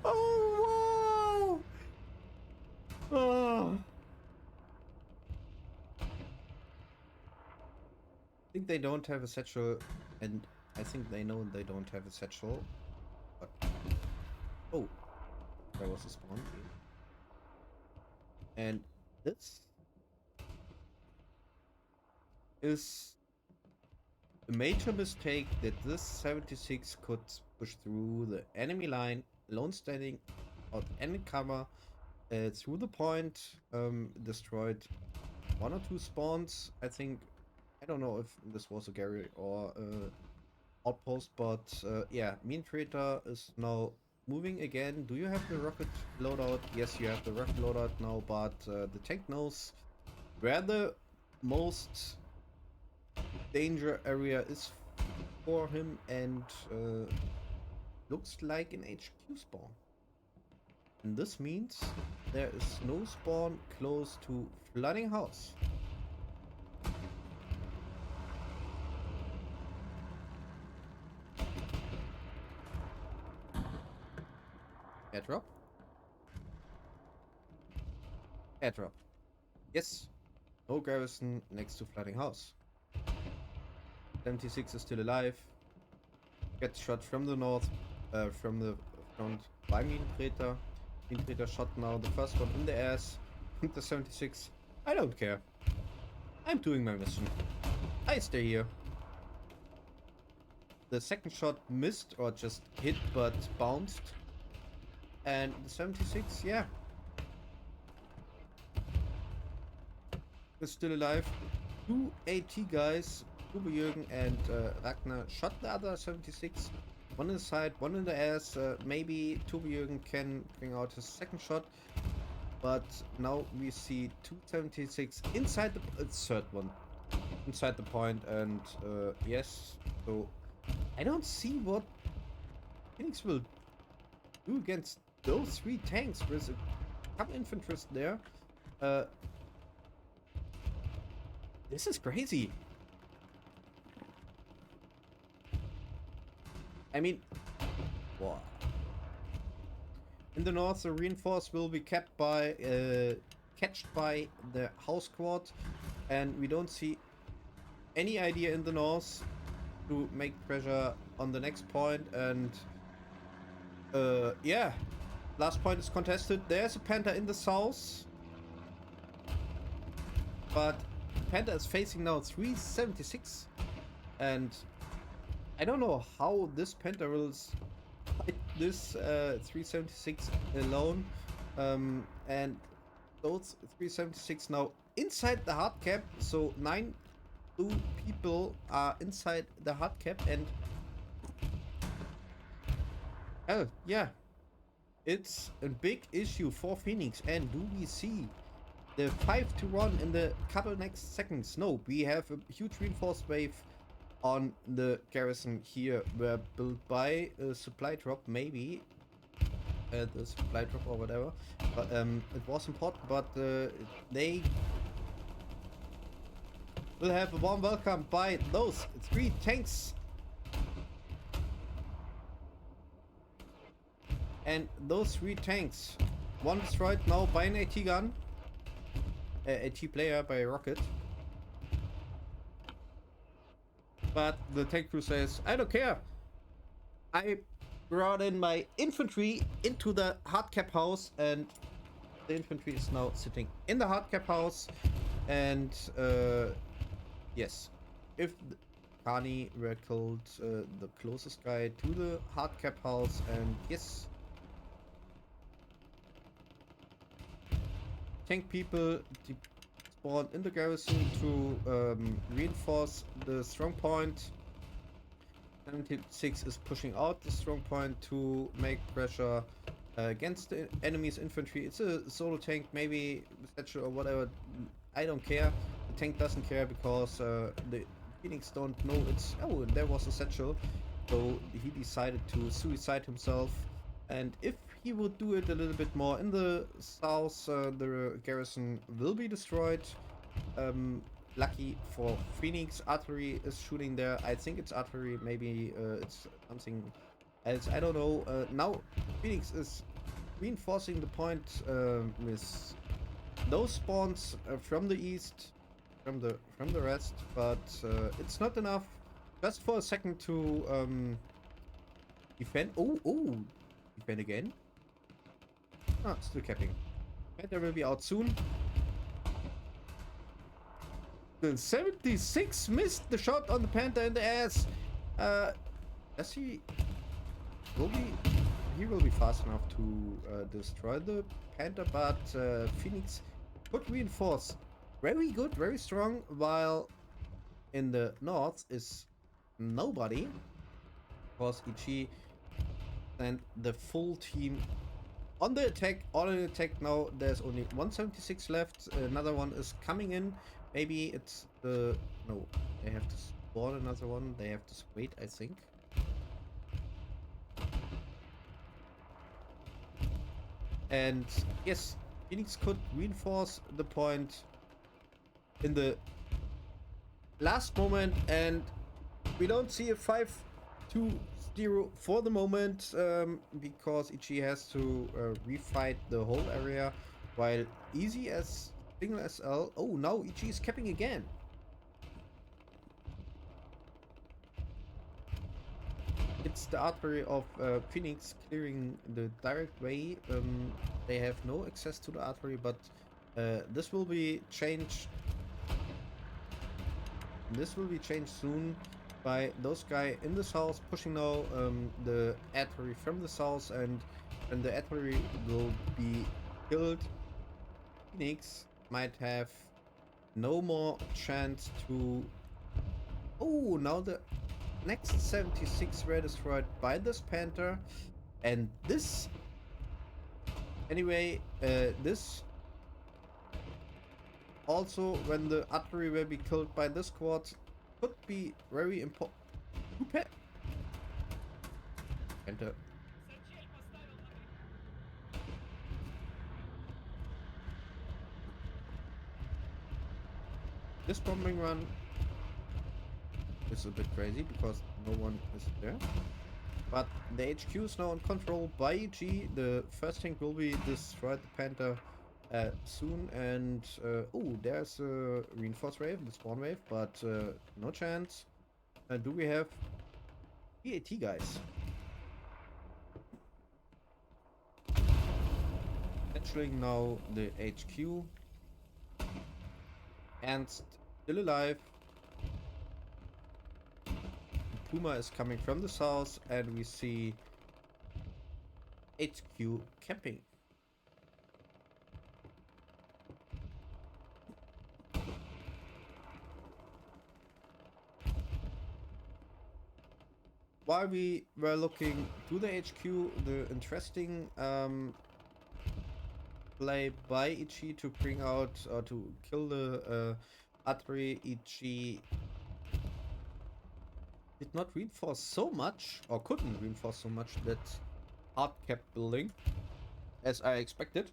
Oh, wow! Oh. I think they don't have a satchel, and I think they know they don't have a satchel. But... Oh. There was a spawn. And this is a major mistake that this 76 could push through the enemy line, alone standing out any cover, through the point, destroyed one or two spawns. I think, I don't know if this was a Gary or outpost, but yeah, Mean Trader is now moving again. Do you have the rocket loadout? Yes, you have the rocket loadout now, but the tank knows where the most danger area is for him, and looks like an HQ spawn. And this means there is no spawn close to Flooding House. Airdrop? Airdrop. Yes. No garrison next to Flooding House. 76 is still alive. Gets shot from the north, from the front by Mean Trader. Mean Trader shot now the first one in the ass. The 76. I don't care. I'm doing my mission. I stay here. The second shot missed or just hit but bounced. And the 76, yeah, is still alive. Two AT guys, Jürgen and Ragnar, shot the other 76. One in the side, one in the ass. Maybe Jürgen can bring out his second shot. But now we see 276 inside the third one. Inside the point, and yes. So I don't see what Phoenix will do against those three tanks with a couple infantry's there. This is crazy. I mean, wow. In the north, the reinforce will be kept by catched by the house squad, and we don't see any idea in the north to make pressure on the next point. And yeah, last point is contested. There's a Panther in the south, but Panther is facing now 376, and I don't know how this Panther will fight this 376 alone. And those 376 now inside the hard cap, so 9 blue people are inside the hard cap, and oh yeah, it's a big issue for Phoenix. And do we see the 5 to 1 in the couple next seconds? No, we have a huge reinforced wave on the garrison here, were built by a supply drop, maybe the supply drop or whatever, but it was important. But they will have a warm welcome by those 3 tanks, and those 3 tanks, one destroyed now by an AT gun, AT player by a rocket. But the tank crew says, I don't care. I brought in my infantry into the hard cap house, and the infantry is now sitting in the hard cap house. And yes, if Kani were killed, the closest guy to the hard cap house, and yes, tank people spawn in the garrison to reinforce the strong point. 76 is pushing out the strong point to make pressure against the enemy's infantry. It's a solo tank, maybe satchel or whatever. I don't care. The tank doesn't care because the Phoenix don't know it's... Oh, there was a satchel. So he decided to suicide himself. And if he would do it a little bit more in the south, the garrison will be destroyed. Lucky for Phoenix, artillery is shooting there. I think it's artillery, maybe it's something else, I don't know. Now Phoenix is reinforcing the point with those spawns from the east, from the rest, but it's not enough. Just for a second to defend. Oh, defend again. Ah, still capping. Panther will be out soon. The 76 missed the shot on the Panther in the ass. Does he will be? He will be fast enough to destroy the Panther, but Phoenix could reinforce. Very good, very strong. While in the north is nobody, because Ichi and the full team on the attack. All in attack now. There's only 176 left. Another one is coming in. Maybe it's the... No, they have to spawn another one. They have to wait, I think. And yes, Phoenix could reinforce the point in the last moment. And we don't see a 5-2-0 for the moment, because Ichi has to refight the whole area, while easy as single SL. Oh, now Ichi is capping again. It's the artillery of Phoenix clearing the direct way. They have no access to the artillery, but this will be changed. This will be changed soon by those guys in the south pushing now the artillery from the south, and when the artillery will be killed, Phoenix might have no more chance to... Oh, now the next 76 were destroyed by this Panther, and this... Anyway, this... Also, when the artillery will be killed by this squad, could be very important. Panther. This bombing run is a bit crazy because no one is there. But the HQ is now in control by G. The first tank will be destroyed, the Panther. soon. And oh, there's a reinforced wave, the spawn wave, but no chance. Do we have PAT guys? Entering now the HQ and still alive. Puma is coming from the south, and we see HQ camping. While we were looking to the HQ, the interesting play by Ichi to bring out or to kill the artillery, Ichi did not reinforce so much, or couldn't reinforce so much, that hard cap building as I expected.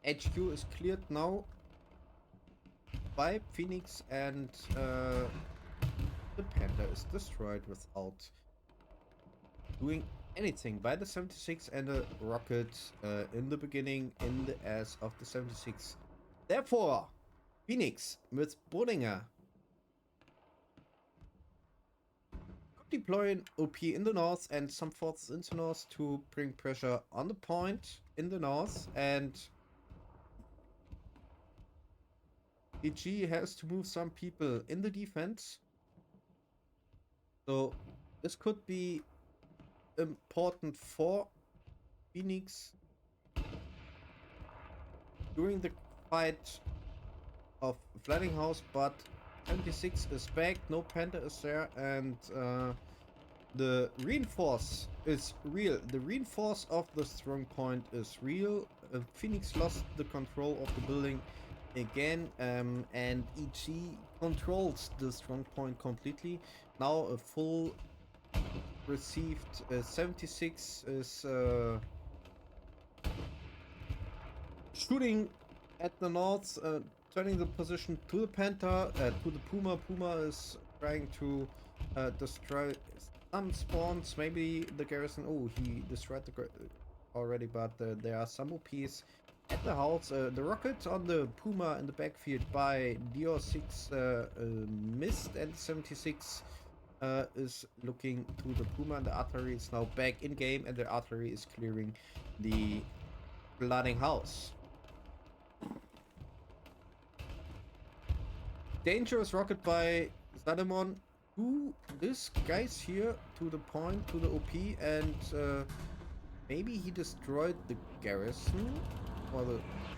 HQ is cleared now by Phoenix, and the Panther is destroyed without doing anything by the 76 and a rocket in the beginning in the ass of the 76. Therefore, Phoenix with Brunninger could deploy an OP in the north and some forces in the north to bring pressure on the point in the north, and EG has to move some people in the defense. So this could be important for Phoenix during the fight of Flooding House, but 76 is back, no Panther is there, and the reinforce is real. The reinforce of the strong point is real. Phoenix lost the control of the building again, and EG controls the strong point completely. Now a full received 76 is shooting at the north, turning the position to the Panther, to the Puma. Puma is trying to destroy some spawns, maybe the garrison. Oh, he destroyed the already, but there are some OPs at the house. The rocket on the Puma in the backfield by Dior 6 missed, and 76 is looking to the Puma, and the artillery is now back in game, and the artillery is clearing the flooding house. Dangerous rocket by Zademon to this guy's here to the point, to the OP, and maybe he destroyed the garrison, or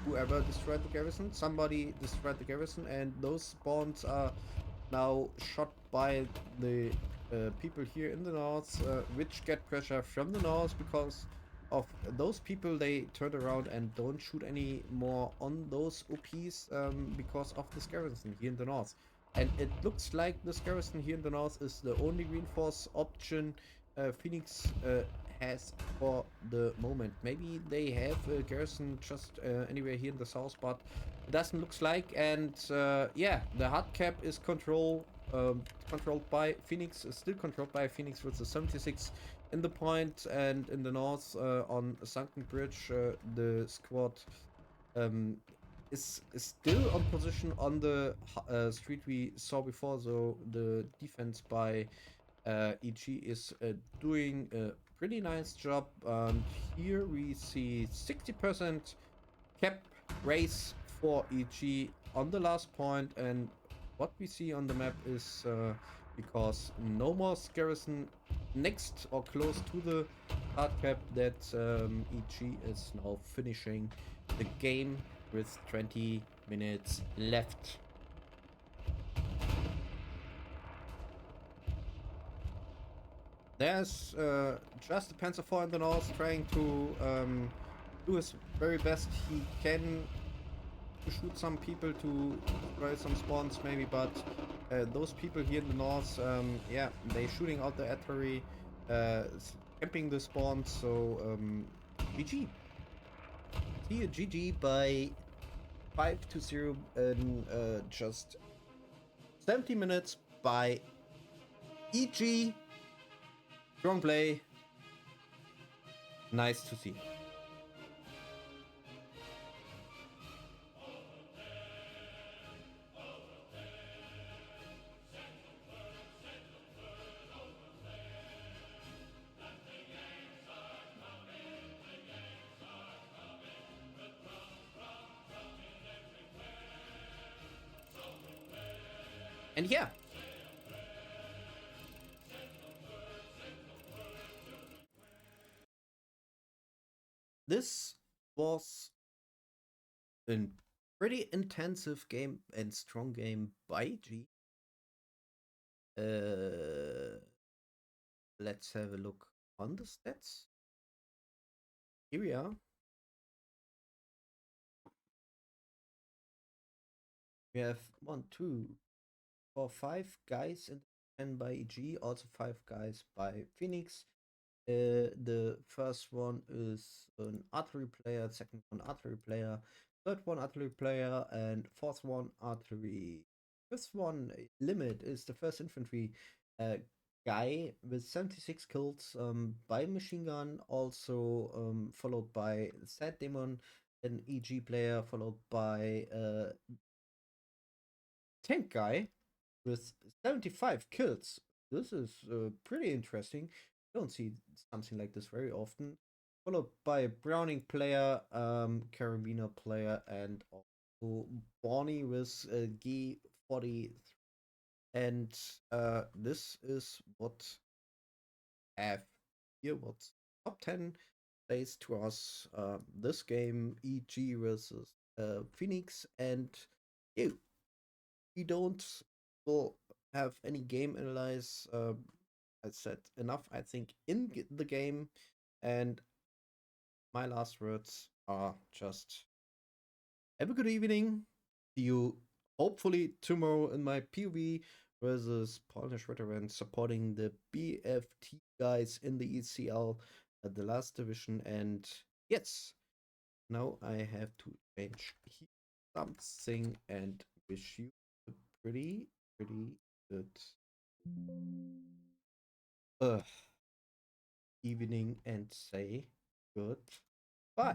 whoever destroyed the garrison. Somebody destroyed the garrison, and those spawns are now shot by the people here in the north, which get pressure from the north because of those people. They turned around and don't shoot any more on those OPs because of this garrison here in the north. And it looks like this garrison here in the north is the only reinforce option Phoenix has for the moment. Maybe they have a garrison just anywhere here in the south, but it doesn't look like. And yeah, the hard cap is controlled by Phoenix, still controlled by Phoenix with the 76 in the point, and in the north on Sunken Bridge the squad is still on position on the street we saw before. So the defense by EG is doing a pretty nice job. Here we see 60% cap race for EG on the last point, and what we see on the map is because no more garrison next or close to the hard cap, that EG is now finishing the game with 20 minutes left. There's just the Panzer IV in the north trying to do his very best he can to shoot some people, to destroy some spawns maybe, but those people here in the north, yeah, they shooting out the artillery, camping the spawns, so GG. See you GG by 5-0 in just 70 minutes by EG. Strong play. Nice to see. And yeah, this was a pretty intensive game and strong game by G. Let's have a look on the stats. Here we are. We have 1, 2, 4, 5 guys in the 10 by EG, also 5 guys by Phoenix. The first one is an artillery player, second one artillery player, third one artillery player, and fourth one artillery. Fifth one limit is the first infantry guy with 76 kills by machine gun, also followed by Sad Demon, an EG player, followed by tank guy with 75 kills. This is pretty interesting. Don't see something like this very often. Followed by a Browning player, Carabiner player, and also Bonnie with G43. And this is what I have here. What's top 10 plays to us. This game, EG versus Phoenix, and you. We don't will have any game analyze. I said enough, I think, in the game, and my last words are just have a good evening. See you hopefully tomorrow in my POV versus Polish veteran supporting the BFT guys in the ECL at the last division. And yes, now I have to change something and wish you a pretty good uh, evening and say goodbye.